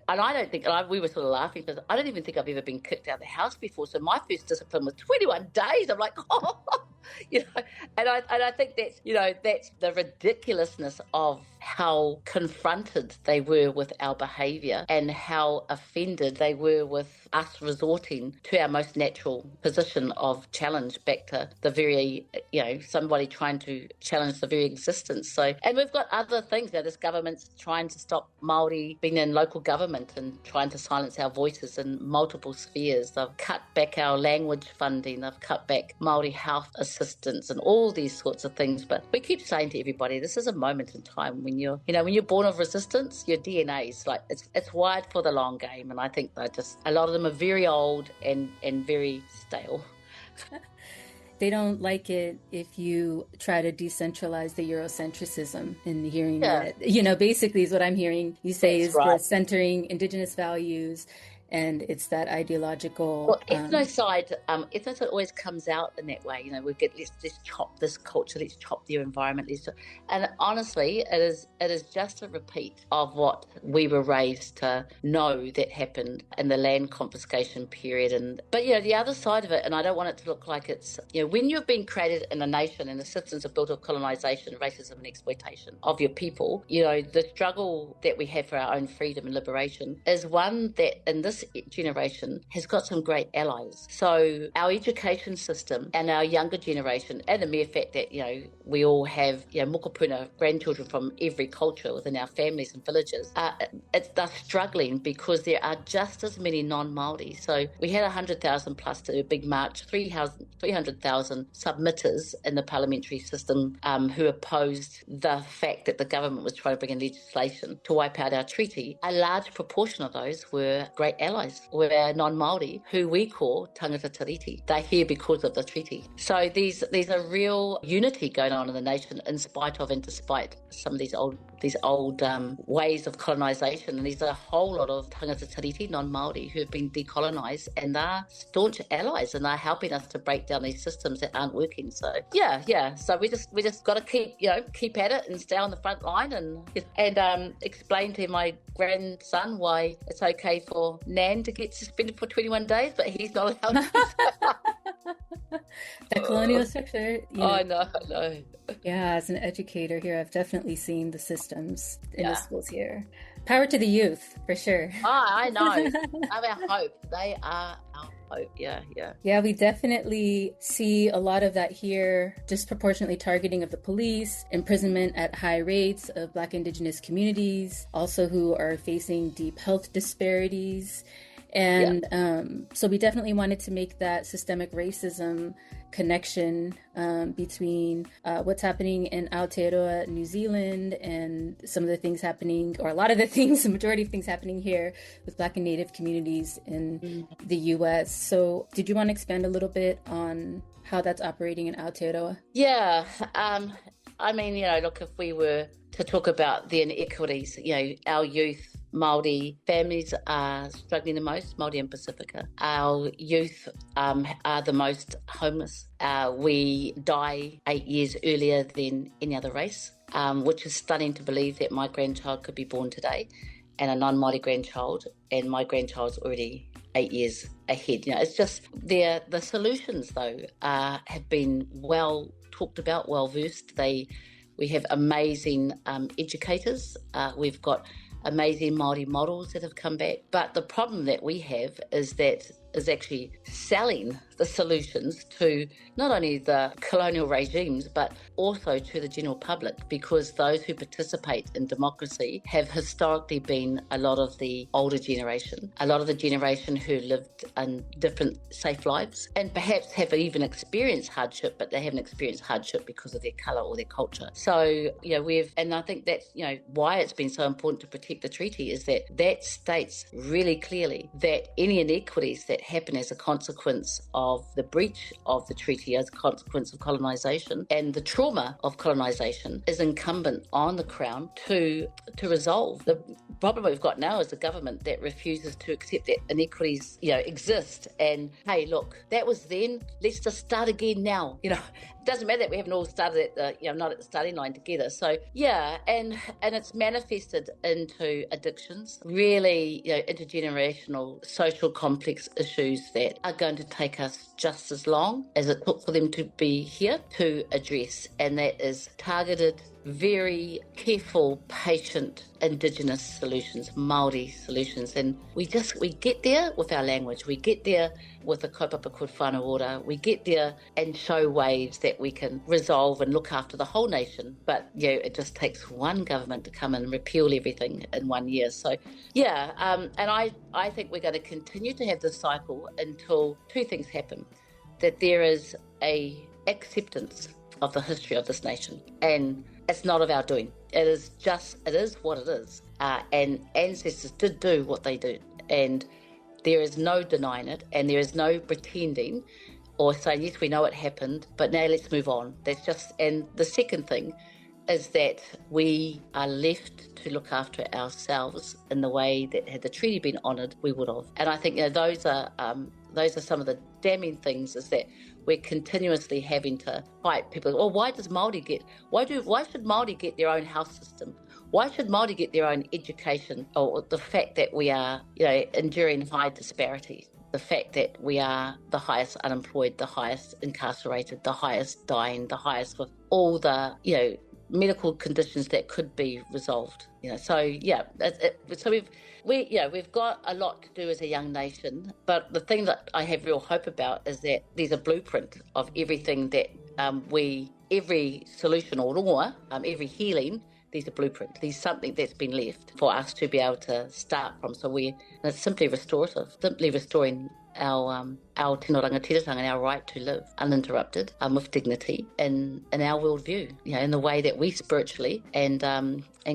I don't think, we were sort of laughing because I don't even think I've ever been kicked out of the house before. So my first discipline was 21 days. I'm like, and I think that's the ridiculousness of how confronted they were with our behaviour and how offended they were with us resorting to our most natural position of challenge back to the very, somebody trying to challenge the very existence. So, and we've got other things. This government's trying to stop Māori being in local government and trying to silence our voices in multiple spheres. They've cut back our language funding. They've cut back Māori health assistance and all these sorts of things. But we keep saying to everybody, this is a moment in time when you're born of resistance, your DNA is like, it's wired for the long game. And I think a lot of them are very old and very stale. They don't like it if you try to decentralize the Eurocentrism in hearing that, basically is what I'm hearing you say. That's is right. The centering Indigenous values, and it's that ideological. Well, ethnocide always comes out in that way. We get let's chop this culture, let's chop their environment, and honestly, it is just a repeat of what we were raised to know that happened in the land confiscation period. But the other side of it, and I don't want it to look like it's when you've been created in a nation and the systems are built of colonisation, racism, and exploitation of your people. The struggle that we have for our own freedom and liberation is one that in this generation has got some great allies. So our education system and our younger generation, and the mere fact that we all have mokopuna grandchildren from every culture within our families and villages, they're struggling because there are just as many non-Māori. So we had 100,000 plus to a big march, 300,000 submitters in the parliamentary system who opposed the fact that the government was trying to bring in legislation to wipe out our treaty. A large proportion of those were great allies, were non-Māori, who we call tangata tiriti. They're here because of the treaty. So there's a real unity going on in the nation in spite of and despite some of these old ways of colonisation. And there's a whole lot of tangata tiriti, non-Māori, who have been decolonised, and they're staunch allies, and they're helping us to break down these systems that aren't working. So so we just got to keep at it and stay on the front line and explain to my grandson why it's okay for Nan to get suspended for 21 days, but he's not allowed to. That colonial structure. I know. Yeah, as an educator here, I've definitely seen the systems in the schools here. Power to the youth, for sure. I know. They're our hope. They are our hope. Yeah. Yeah, we definitely see a lot of that here. Disproportionately targeting of the police, imprisonment at high rates of Black Indigenous communities, also who are facing deep health disparities. And so we definitely wanted to make that systemic racism connection between what's happening in Aotearoa, New Zealand, and some of the things happening, or a lot of the things, the majority of things happening here with Black and Native communities in the U.S. So did you want to expand a little bit on how that's operating in Aotearoa? Yeah. Look, if we were to talk about the inequities, our youth, Māori families are struggling the most, Māori and Pacifica. Our youth are the most homeless. We die 8 years earlier than any other race, which is stunning to believe that my grandchild could be born today and a non-Māori grandchild, and my grandchild's already 8 years ahead. It's just the solutions, though, have been well talked about, well versed. They We have amazing educators. We've got amazing Maori models that have come back. But the problem that we have is actually selling the solutions to not only the colonial regimes, but also to the general public, because those who participate in democracy have historically been a lot of the older generation, a lot of the generation who lived in different safe lives and perhaps have even experienced hardship, but they haven't experienced hardship because of their colour or their culture. So, and I think that's, why it's been so important to protect the treaty is that states really clearly that any inequities that happen as a consequence of the breach of the treaty, as a consequence of colonisation and the trauma of colonisation, is incumbent on the Crown to resolve. The problem we've got now is a government that refuses to accept that inequities, exist. And hey, look, that was then. Let's just start again now. It doesn't matter that we haven't all started at the, not at the starting line together. So and it's manifested into addictions, really, intergenerational social complex issues that are going to take us just as long as it took for them to be here to address, and that is targeted, very careful, patient Indigenous solutions, Maori solutions. And we get there with our language, we get there with the kaupapa called whānau ora, we get there and show ways that we can resolve and look after the whole nation. But it just takes one government to come and repeal everything in 1 year. So and I think we're going to continue to have this cycle until two things happen: that there is a acceptance of the history of this nation, and it's not of our doing. It is what it is. And ancestors did do what they did, and there is no denying it, and there is no pretending or saying, yes, we know it happened, but now let's move on. And the second thing is that we are left to look after ourselves in the way that, had the treaty been honoured, we would have. And I think those are some of the damning things, is that we're continuously having to fight people. Well, why should Māori get their own house system? Why should Māori get their own education? Or the fact that we are, enduring high disparities, the fact that we are the highest unemployed, the highest incarcerated, the highest dying, the highest with all the, medical conditions that could be resolved. So we've got a lot to do as a young nation. But the thing that I have real hope about is that there's a blueprint of everything that every solution or rongoa, every healing. There's a blueprint. There's something that's been left for us to be able to start from. So it's simply restorative, simply restoring our tino rangatiratanga and our right to live uninterrupted, with dignity in our worldview, in the way that we spiritually and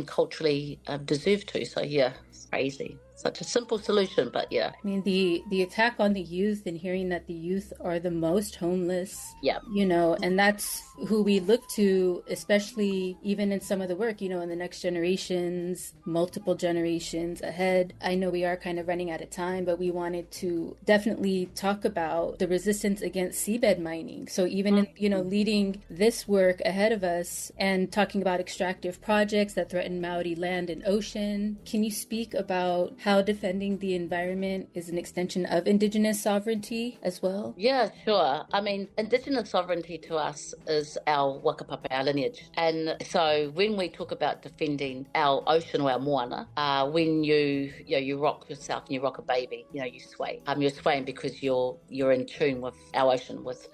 culturally deserve to. So it's crazy. Such a simple solution, but I mean, the attack on the youth and hearing that the youth are the most homeless, and that's who we look to, especially even in some of the work, in the next generations, multiple generations ahead. I know we are kind of running out of time, but we wanted to definitely talk about the resistance against seabed mining. So even in, leading this work ahead of us and talking about extractive projects that threaten Maori land and ocean, can you speak about how defending the environment is an extension of Indigenous sovereignty as well? Yeah, sure. I mean, Indigenous sovereignty to us is our wakapapa, our lineage. And so when we talk about defending our ocean or our moana, when you rock yourself and you rock a baby, you sway. You're swaying because you're in tune with our ocean, with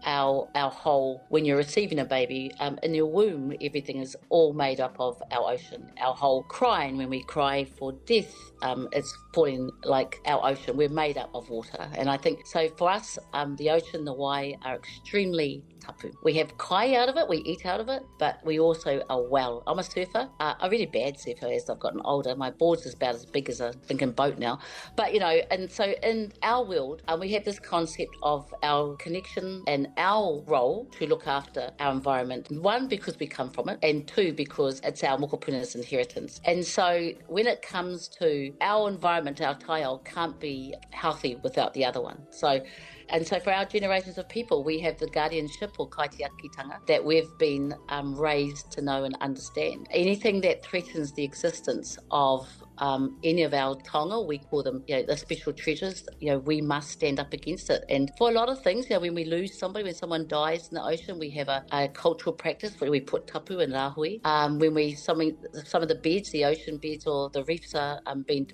our whole, when you're receiving a baby, in your womb, everything is all made up of our ocean. Our whole crying, when we cry for death, it's falling like our ocean. We're made up of water. And I think, so for us, the ocean, the wai are extremely tapu. We have kai out of it, we eat out of it, but we also are well. I'm a surfer, a really bad surfer as I've gotten older. My board's is about as big as a thinking boat now. But, and so in our world, we have this concept of our connection and our role to look after our environment. One, because we come from it, and two, because it's our mokopuna's inheritance. And so when it comes to our environment, our taiao can't be healthy without the other one. And so for our generations of people, we have the guardianship or kaitiakitanga that we've been raised to know and understand. Anything that threatens the existence of any of our taonga, we call them, the special treasures, we must stand up against it. And for a lot of things, when we lose somebody, when someone dies in the ocean, we have a cultural practice where we put tapu and rahui. When some of the beds, the ocean beds or the reefs are being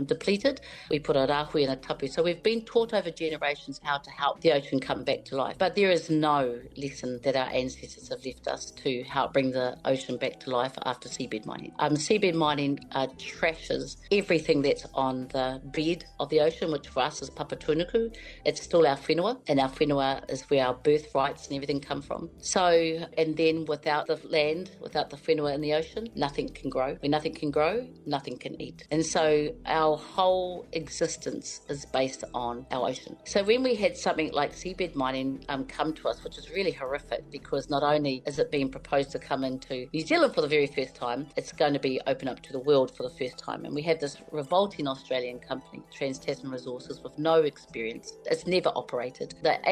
depleted, we put a rahui and a tapu. So we've been taught over generations how to help the ocean come back to life. But there is no lesson that our ancestors have left us to help bring the ocean back to life after seabed mining. Seabed mining trashes everything that's on the bed of the ocean, which for us is papatunuku. It's still our whenua, and our whenua is where our birthrights and everything come from. So, and then without the land, without the whenua in the ocean, nothing can grow. When nothing can grow, nothing can eat. And so our whole existence is based on our ocean. So when we had something like seabed mining come to us, which is really horrific, because not only is it being proposed to come into New Zealand for the very first time, it's going to be open up to the world for the first time. And we have this revolting Australian company, Trans-Tasman Resources, with no experience. It's never operated. The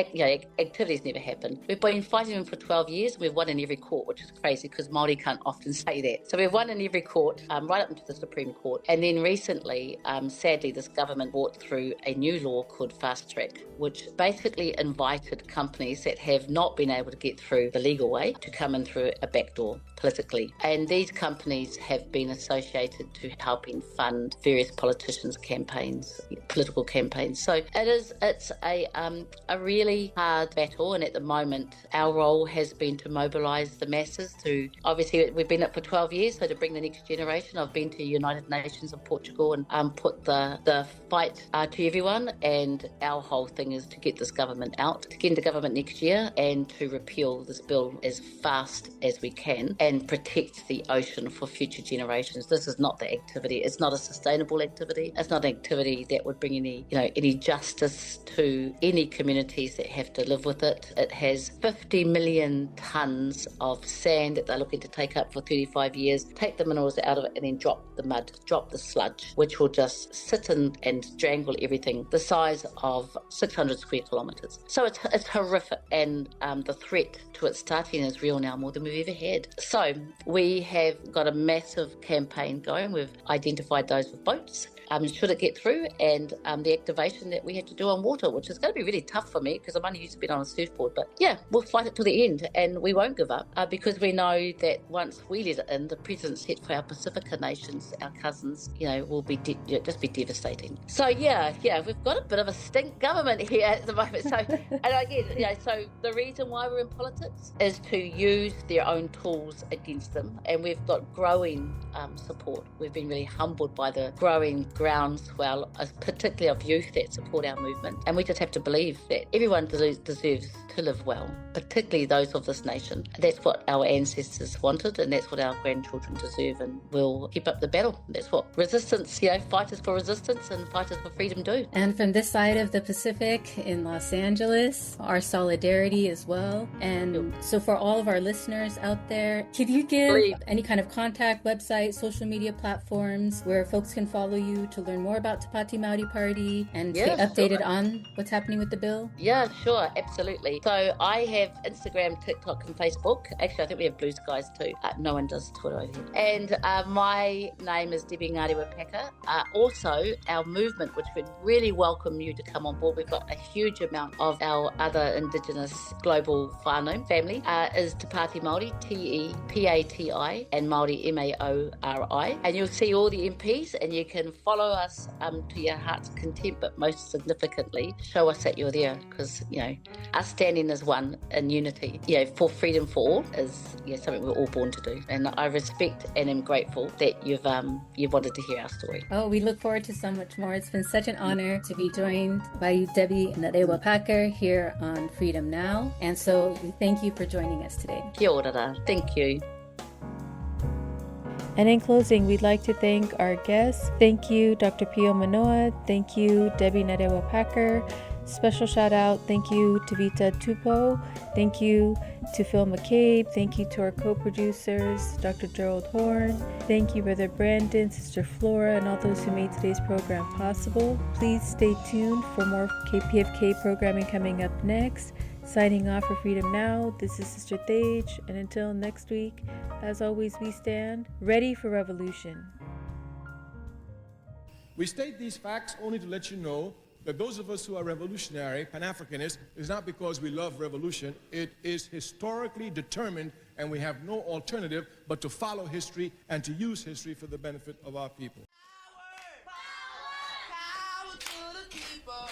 activities never happened. We've been fighting them for 12 years, and we've won in every court, which is crazy because Maori can't often say that. So we've won in every court, right up into the Supreme Court. And then recently, sadly, this government brought through a new law called Fast Track, which basically invited companies that have not been able to get through the legal way to come in through a backdoor politically. And these companies have been associated to helping fund various politicians' campaigns, political campaigns. So it's a really hard battle, and at the moment our role has been to mobilise the masses to, obviously we've been up for 12 years, so to bring the next generation. I've been to United Nations in Portugal and put the fight to everyone, and our whole thing is to get this government out, to get into government next year and to repeal this bill as fast as we can and protect the ocean for future generations. This is not the activity. It's not a sustainable activity. It's not an activity that would bring any justice to any communities that have to live with it. It has 50 million tonnes of sand that they're looking to take up for 35 years, take the minerals out of it and then drop the mud, drop the sludge, which will just sit and strangle everything the size of 600 square kilometres. So it's horrific, and the threat to it starting is real now, more than we've ever had. So we have got a massive campaign going. We've identified those with boats. Should it get through, and the activation that we have to do on water, which is going to be really tough for me because I'm only used to being on a surfboard. But yeah, we'll fight it to the end, and we won't give up because we know that once we let it in, the precedent set for our Pacifica nations, our cousins, will be just be devastating. So yeah, we've got a bit of a stink government here at the moment. So and again, so the reason why we're in politics is to use their own tools against them, and we've got growing support. We've been really humbled by the growing groundswell, particularly of youth that support our movement. And we just have to believe that everyone deserves to live well, particularly those of this nation. That's what our ancestors wanted, and that's what our grandchildren deserve, and we'll keep up the battle. That's what resistance, fighters for resistance and fighters for freedom do. And from this side of the Pacific in Los Angeles, our solidarity as well. And so for all of our listeners out there, can you give any kind of contact, website, social media platforms where folks can follow you to learn more about Te Pati Maori Party and stay updated on what's happening with the bill? Yeah, sure, absolutely. So I have Instagram, TikTok, and Facebook. Actually, I think we have Blue Skies too. No one does Twitter over here. And my name is Debbie Ngarewa-Packer. Also, our movement, which would really welcome you to come on board. We've got a huge amount of our other Indigenous global whānau family, is Te Pati Māori, TEPATI, and Māori MAORI. And you'll see all the MPs, and you can follow us to your heart's content, but most significantly, show us that you're there, because, us standing as one in unity, for freedom for all is something we're all born to do. And I respect and am grateful that you've wanted to hear our story. Oh, we look forward to so much more. It's been such an honor to be joined by you, Debbie Ngarewa-Packer, here on Freedom Now. And so we thank you for joining us today. Kia ora. Thank you. And in closing, we'd like to thank our guests. Thank you, Dr. Pio Manoa. Thank you, Debbie Ngarewa-Packer. Special shout out, thank you to Vita Tupo. Thank you to Phil McCabe. Thank you to our co-producers, Dr. Gerald Horne. Thank you, Brother Brandon, Sister Flora, and all those who made today's program possible. Please stay tuned for more KPFK programming coming up next. Signing off for Freedom Now, this is Sister Thage, and until next week, as always, we stand ready for revolution. We state these facts only to let you know that those of us who are revolutionary, Pan-Africanists, is not because we love revolution. It is historically determined, and we have no alternative but to follow history and to use history for the benefit of our people. Power to the people.